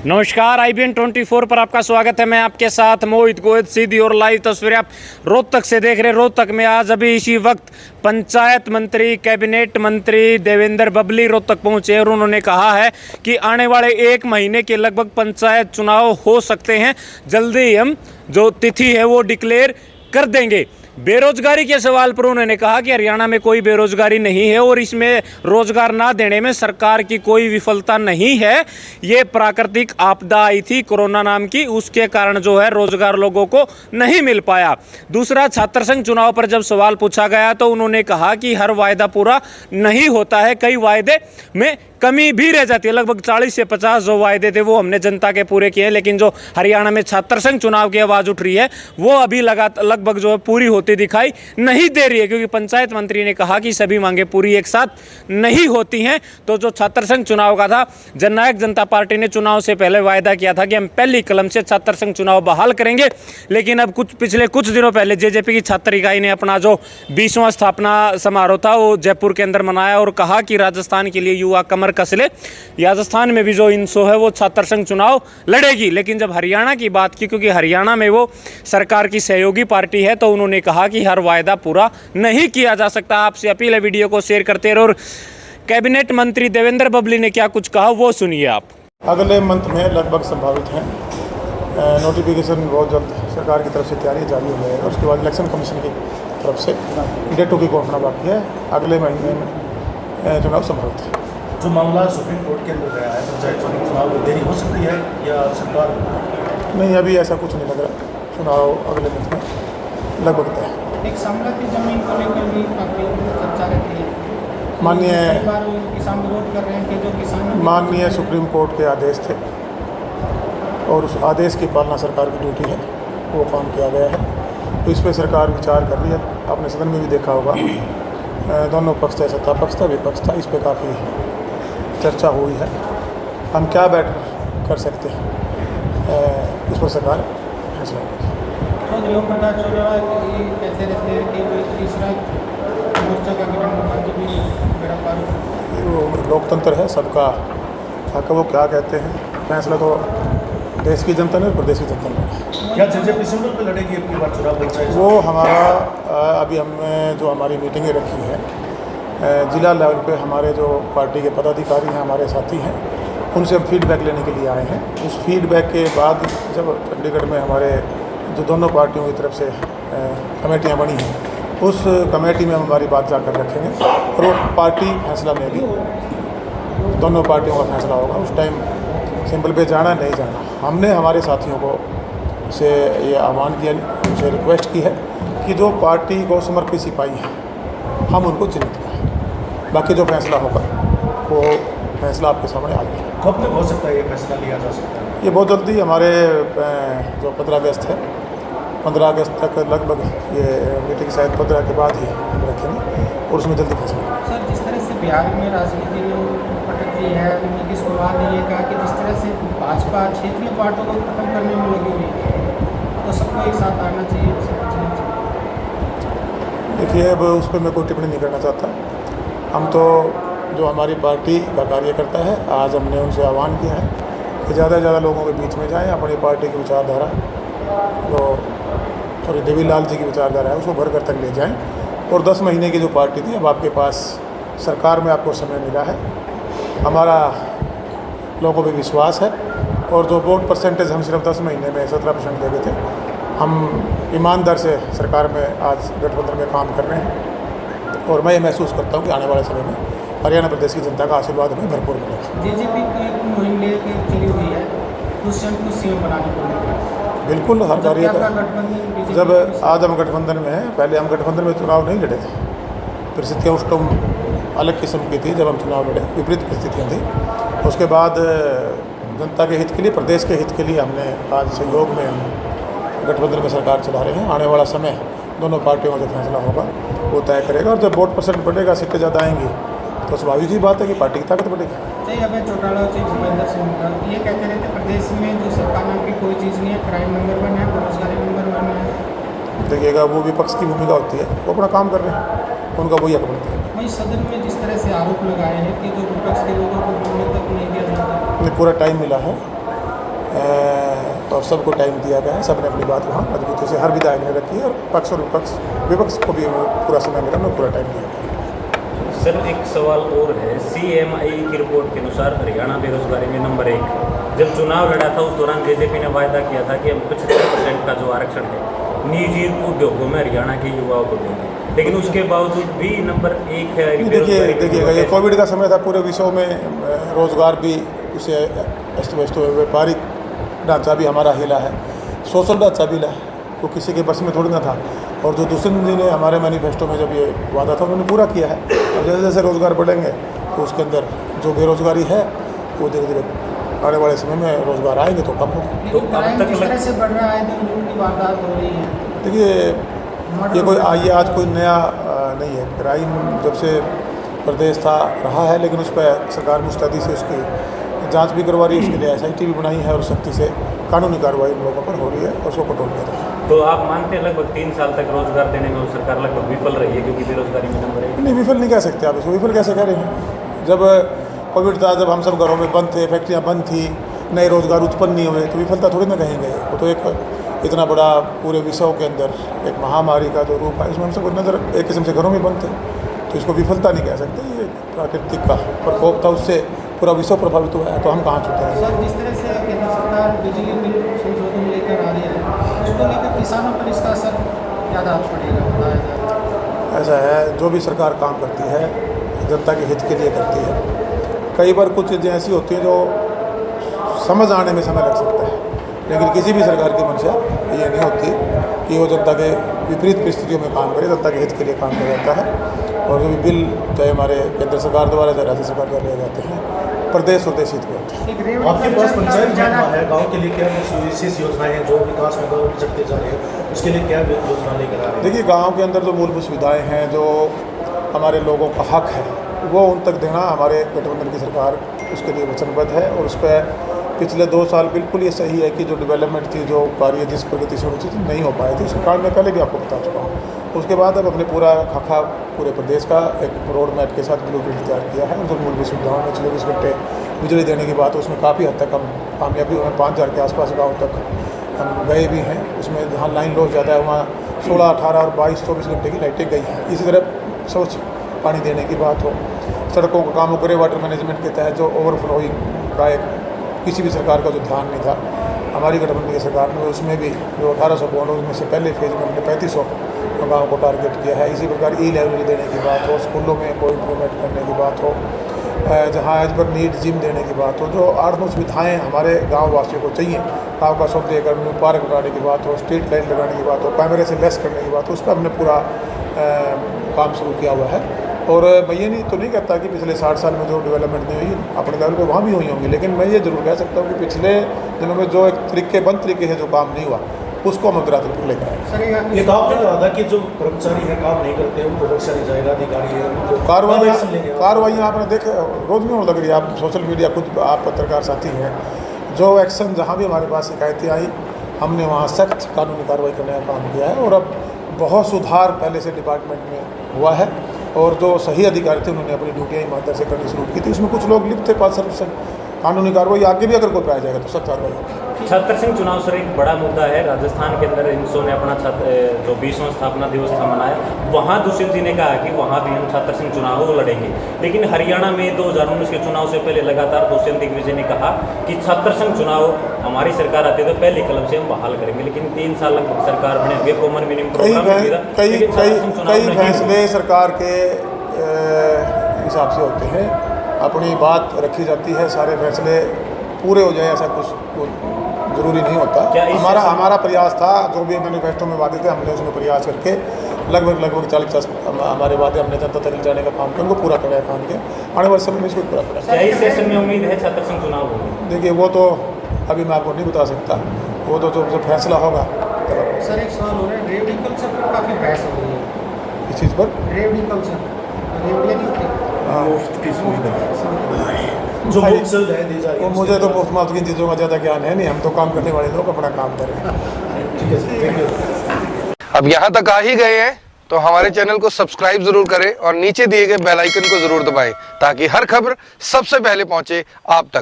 नमस्कार, IBN 24 पर आपका स्वागत है। मैं आपके साथ मोहित गोहित। सीधी और लाइव तस्वीरें आप रोहतक से देख रहे हैं। रोहतक में आज अभी इसी वक्त पंचायत मंत्री, कैबिनेट मंत्री देवेंद्र बबली रोहतक पहुंचे और उन्होंने कहा है कि आने वाले 1 महीने के लगभग पंचायत चुनाव हो सकते हैं। जल्दी ही हम जो तिथि है वो डिक्लेयर कर देंगे। बेरोजगारी के सवाल पर उन्होंने कहा कि हरियाणा में कोई बेरोजगारी नहीं है और इसमें रोजगार ना देने में सरकार की कोई विफलता नहीं है। ये प्राकृतिक आपदा आई थी कोरोना नाम की, उसके कारण जो है रोजगार लोगों को नहीं मिल पाया। दूसरा, छात्र संघ चुनाव पर जब सवाल पूछा गया तो उन्होंने कहा कि हर वायदा पूरा नहीं होता है, कई वायदे में कमी भी रह जाती है। लगभग 40 से 50 जो वायदे थे वो हमने जनता के पूरे किए हैं, लेकिन जो हरियाणा में छात्र संघ चुनाव की आवाज़ उठ रही है वो अभी लगभग जो है पूरी होती दिखाई नहीं दे रही है, क्योंकि पंचायत मंत्री ने कहा कि सभी मांगे पूरी एक साथ नहीं होती हैं। तो जो छात्र संघ चुनाव का था, जननायक जनता पार्टी ने चुनाव से पहले वायदा किया था कि हम पहली कलम से छात्र संघ चुनाव बहाल करेंगे, लेकिन अब पिछले कुछ दिनों पहले जेजेपी की छात्र इकाई ने अपना जो 20वां स्थापना समारोह था वो जयपुर के अंदर मनाया और कहा कि राजस्थान के लिए युवा कमर कस ले। राजस्थान में भी जो इंसो है वो छात्र संघ चुनाव लड़ेगी। लेकिन जब हरियाणा की बात की, क्योंकि हरियाणा में वो सरकार की सहयोगी पार्टी है, तो उन्होंने कहा कि हर वायदा पूरा नहीं किया जा सकता। आपसे अपील है वीडियो को शेयर करते रहो। और कैबिनेट मंत्री देवेंद्र बबली ने क्या कुछ कहा वो सुनिए आप। अगले मंथ में लगभग संभावित है। नोटिफिकेशन बहुत जल्द सरकार की तरफ से तैयारी जारी हो जाएगा। उसके बाद इलेक्शन कमीशन की तरफ से डेटों की घोषणा बाकी है। अगले महीने में चुनाव संभावित है। जो मामला सुप्रीम कोर्ट के अंदर गया है, पंचायत चुनाव में देरी हो सकती है या सरकार? नहीं, अभी ऐसा कुछ नहीं लग रहा। चुनाव अगले मंथ में लगभग तय है। एक समृद्धि जमीन को लेकर भी काफी चर्चा रहती है। माननीय किसान विरोध कर रहे हैं कि जो किसान माननीय सुप्रीम कोर्ट के आदेश थे और उस आदेश की पालना सरकार की ड्यूटी है, वो काम किया गया है। तो इस पर सरकार विचार कर रही है। आपने सदन में भी देखा होगा, दोनों पक्ष थे, सत्ता पक्ष था, विपक्ष था, इस पर काफ़ी चर्चा हुई है। हम क्या बेटर कर सकते हैं, इस पर सरकार फैसला करेगी। चौधरी ओम प्रकाश चौधरी ये कहते रहते हैं कि तीसरा मोर्चा का गठन भी बेड़ा पार हो। वो लोकतंत्र है, सबका हक है। वो क्या कहते हैं, फैसला तो देश की जनता ने, प्रदेश की जनता ने। क्या जेजेपी सिंबल पे लड़ेगी अब की बार चुनाव पंचायत? वो हमारा अभी हमने जो हमारी मीटिंगें रखी हैं जिला लेवल पे, हमारे जो पार्टी के पदाधिकारी हैं, हमारे साथी हैं, उनसे हम फीडबैक लेने के लिए आए हैं। उस फीडबैक के बाद जब चंडीगढ़ में हमारे जो दोनों पार्टियों की तरफ से कमेटियां बनी हैं, उस कमेटी में हम हमारी बात जाकर रखेंगे और वो पार्टी फैसला लेगी। दोनों पार्टियों का फैसला होगा। उस टाइम सिंबल पे जाना नहीं जाना, हमने हमारे साथियों को से ये आह्वान किया, उनसे रिक्वेस्ट की है कि जो पार्टी को समर्पित सिपाही हैं हम उनको चिन्हित करें। बाकी जो फैसला होगा वो फैसला आपके सामने आ जाएगा। कब तक हो सकता है ये फैसला लिया जा सकता है? ये बहुत जल्दी हमारे जो 15 अगस्त है, 15 अगस्त तक लगभग ये मीटिंग शायद 15 के बाद ही हम रखेंगे और उसमें जल्दी फैसला करेंगे। सर, जिस तरह से बिहार में राजनीति में पटक रही है, नीतीश कुमार ने ये कहा कि जिस तरह से भाजपा क्षेत्रीय पार्टियों को खत्म करने में लगी हुई है, तो सबको एक साथ आना चाहिए, सब कुछ नहीं चाहिए। देखिए, अब उस पर मैं कोई टिप्पणी नहीं करना चाहता। हम तो जो हमारी पार्टी का कार्यकर्ता है, आज हमने उनसे आह्वान किया है कि ज़्यादा से ज़्यादा लोगों के बीच में जाएं, अपनी पार्टी की विचारधारा जो देवीलाल जी की विचारधारा है उसको भर कर तक ले जाएं। और 10 महीने की जो पार्टी थी, अब आपके पास सरकार में आपको समय मिला है। हमारा लोगों पर विश्वास है और जो वोट परसेंटेज हम सिर्फ 10 महीने में 17% दे गए थे, हम ईमानदार से सरकार में आज गठबंधन में काम कर रहे हैं। और मैं ये महसूस करता हूँ कि आने वाले समय में हरियाणा प्रदेश की जनता का आशीर्वाद हमें भरपूर मिलेगा। जेजेपी की एक मुहिम लेकर चली हुई है दुष्यंत को सीएम बनाने को लेकर। बिल्कुल, हर कार्य का गठबंधन जब आज हम गठबंधन में हैं, पहले हम गठबंधन में चुनाव नहीं लड़े थे। परिस्थितियाँ उस टाइम अलग किस्म की थी जब हम चुनाव लड़े, विपरीत परिस्थितियाँ थी। उसके बाद जनता के हित के लिए, प्रदेश के हित के लिए हमने आज सहयोग में हम गठबंधन में सरकार चला रहे हैं। आने वाला समय दोनों पार्टियों का जो फैसला होगा वो तय करेगा। और जब वोट परसेंट बढ़ेगा, सीटें ज़्यादा आएंगी, तो स्वाभाविक ही बात है कि पार्टी की ताकत बढ़ेगी। चाहिए अभी चौटाला भूपेंद्र सिंह ये कहते रहते प्रदेश में जो सरकार नाम की कोई चीज़ नहीं है, क्राइम नंबर 1 है, बेरोजगारी नंबर 1 है। देखिएगा, वो विपक्ष की भूमिका होती है, वो अपना काम कर रहे हैं, उनका वही हक बनता है। वही सदन में जिस तरह से आरोप लगाए हैं कि जो विपक्ष के लोगों को बोलने तक नहीं दिया जाता। पूरा टाइम मिला है, और सबको टाइम दिया गया है। सबने अपनी बात वहाँ मजबूती से हर विधायक ने रखी है और पक्ष और विपक्ष को भी पूरा समय मिला, उन्हें पूरा टाइम दिया गया। सर एक सवाल और है, CMI की रिपोर्ट के अनुसार हरियाणा बेरोजगारी में नंबर 1 है। जब चुनाव लड़ा था उस दौरान JJP ने वायदा किया था कि हम 75% का जो आरक्षण है निजी उद्योगों में हरियाणा के युवाओं को देंगे, लेकिन उसके बावजूद भी नंबर 1 है। देखिएगा, ये कोविड का समय था, पूरे विश्व में रोजगार भी उसे अस्त व्यस्त हुए, व्यापारिक ढांचा भी हमारा हिला है, सोशल ढांचा भी हिला है, वो किसी के बस में थोड़ी ना था। और जो दुष्यंत जी ने हमारे मैनिफेस्टो में जब ये वादा था उन्होंने पूरा किया है। और जैसे जैसे रोज़गार बढ़ेंगे तो उसके अंदर जो बेरोजगारी है वो धीरे धीरे आने वाले समय में रोज़गार आएंगे तो कम होगा। तो अब तक तरह से बढ़ रहा है, दिन लूट की वारदात हो रही है। देखिए, ये आज कोई नया नहीं है। क्राइम जब से प्रदेश था रहा है, लेकिन उस पर सरकार मुस्तैदी से उसकी जांच भी करवा रही है, उसके लिए SIT भी बनाई है और सख्ती से कानूनी कार्रवाई उन लोगों पर हो रही है और उसको कंट्रोल कर रही है। तो आप मानते हैं लगभग 3 साल तक रोजगार देने में सरकार लगभग विफल रही है, क्योंकि बेरोजगारी में नंबर 1? नहीं, विफल नहीं कह सकते आप इसको। विफल कैसे कह रहे हैं? जब कोविड था, जब हम सब घरों में बंद थे, फैक्ट्रियाँ बंद थी, नए रोजगार उत्पन्न नहीं हुए, तो विफलता थोड़ी ना कहेंगे। वो तो एक इतना बड़ा पूरे विश्व के अंदर एक महामारी का जो रूप है, इसमें हम सब नज़र एक किस्म से घरों में बंद थे, तो इसको विफलता नहीं कह सकते। ये प्राकृतिक का प्रकोप था, उससे पूरा विश्व प्रभावित हुआ है, तो हम कहाँ छूटे हैं। सर, जिस तरह से केंद्र सरकार बिजली बिल संशोधन लेकर आ रही है, उसको लेकर किसानों पर इसका असर क्या दाव पड़ेगा? ऐसा है, जो भी सरकार काम करती है जनता के हित के लिए करती है। कई बार कुछ चीज़ें ऐसी होती हैं जो समझ आने में समय लग सकता है, लेकिन किसी भी सरकार की मंशा ये नहीं होती कि वो जनता के विपरीत परिस्थितियों में काम करे, जनता के हित के लिए काम किया जाता है। और जो भी बिल चाहे हमारे केंद्र सरकार द्वारा चाहे राज्य सरकार द्वारा लिए जाते हैं, प्रदेश और देश हित में होते हैं। आपके पास पंचायत जाना है, गाँव के लिए क्या विशेष योजनाएं हैं जो विकास में गाँव चलते जा रहे हैं, उसके लिए क्या योजना लेकर आ रहे हैं? देखिए, गाँव के अंदर जो मूलभूत सुविधाएँ हैं, जो हमारे लोगों का हक है, वो उन तक देना हमारे गठबंधन की सरकार उसके लिए वचनबद्ध है। और उस पर पिछले 2 साल बिल्कुल ये सही है कि जो डेवलपमेंट थी, जो कार्य जिस प्रगति से होनी चाहिए नहीं हो पाए थे, उसके कारण मैं पहले भी आपको बता चुका हूँ। उसके बाद अब अपने पूरा खाका पूरे प्रदेश का एक रोड मैप के साथ ब्लूप्रिंट तैयार किया है। जो मूलभूत सुविधाओं में 24 घंटे बिजली देने की बात है, उसमें काफ़ी हद तक हम कामयाबी हुए। 5000 के आसपास गाँव तक हम गए भी हैं। उसमें जहाँ लाइन लॉस ज़्यादा है वहाँ 16, 18 और 22, 24 घंटे की लाइटें गई हैं। इसी तरह स्वच्छ पानी देने की बात हो, सड़कों का काम हो, ग्रे वाटर मैनेजमेंट के तहत जो ओवरफ्लोइंग का एक किसी भी सरकार का जो ध्यान नहीं था, हमारी गठबंधन की सरकार ने उसमें भी जो 1800 बॉन्ड उसमें से पहले फेज में हमने 3500 गाँव को टारगेट किया है। इसी प्रकार ई-लाइब्रेरी देने की बात हो, स्कूलों में कोई इम्प्रूवमेंट करने की बात हो, जहाँ एज पर नीड जिम देने की बात हो, जो 8-9 सुविधाएँ हमारे गाँव वासियों को चाहिए, गाँव का सौंदर्यीकरण, पार्क लगाने की बात हो, स्ट्रीट लाइट लगाने की बात हो, कैमरे से लेस करने की बात हो, उस पर हमने पूरा काम शुरू किया हुआ है। और मैं ये नहीं तो नहीं कहता कि पिछले 60 साल में जो डेवलपमेंट नहीं हुई अपने लेवल पे वहाँ भी हुई होंगी, लेकिन मैं ये जरूर कह सकता हूँ कि पिछले दिनों में जो एक तरीके से जो काम नहीं हुआ उसको हम अग्राधिकार पर लेकर आए। ये कहा क्या था कि जो कर्मचारी है काम नहीं करते उनको रक्षा नहीं जाएगा, अधिकारी है कार्रवाइयाँ आपने देख रोज नहीं होने लग रही। आप सोशल मीडिया खुद आप पत्रकार साथी हैं, जो एक्शन जहाँ भी हमारे पास शिकायतें आई हमने वहाँ सख्त कानूनी कार्रवाई करने का काम किया है। और अब बहुत सुधार पहले से डिपार्टमेंट में हुआ है और जो सही अधिकारी थे उन्होंने अपनी ड्यूटियाँ ईमानदारी से करनी शुरू की थी। उसमें कुछ लोग लिप्त थे 5% कानूनी कार्रवाई आगे भी अगर कोई पाया जाएगा तो सख्त कार्रवाई होगी। छत्र सिंह चुनाव सर एक बड़ा मुद्दा है। राजस्थान के अंदर इंसो ने अपना जो 20वां स्थापना दिवस था मनाया, वहाँ दुष्यंत जी ने कहा कि वहाँ भी हम छत्र सिंह चुनाव को लड़ेंगे। लेकिन हरियाणा में 2019 के चुनाव से पहले लगातार दुष्यंत दिग्विजय ने कहा कि छत्र सिंह चुनाव हमारी सरकार आती है तो पहले कलम से हम बहाल करेंगे। लेकिन 3 साल लगभग सरकार बने हुए, कॉमन मिनिमम कई फैसले सरकार के हिसाब से होते हैं, अपनी बात रखी जाती है, सारे फैसले पूरे हो जाए ऐसा कुछ जरूरी नहीं होता। हमारा प्रयास था, जो भी मैनिफेस्टो में वादे थे हमने उसमें प्रयास करके लगभग 40 हमारे वादे हमने जनता तक जाने का काम किया, उनको पूरा कराया काम के आने वाले समय में इसको पूरा कराया। इस सेशन में उम्मीद है छत्र सिंह चुनाव होगा? देखिए, वो तो अभी मैं आपको नहीं बता सकता, वो तो जो फैसला होगा। सर एक सवाल हो रहा है, रेवडिकल्चर पर काफ़ी बहस हो रही है। इस चीज़ पर रेवडिकल्चर रेवड़िया नहीं होती जो मुफ्त सुविधाएं दी जा रही वो है, मुझे तो मुफ्त माफ की चीज़ों का ज़्यादा ज्ञान है नहीं। हम तो काम करने वाले लोग अपना काम करें। ठीक है सर, थैंक यू। अब यहाँ तक आ ही गए हैं तो हमारे चैनल को सब्सक्राइब जरूर करें और नीचे दिए गए बेल आइकन को जरूर दबाएं ताकि हर खबर सबसे पहले पहुंचे आप तक।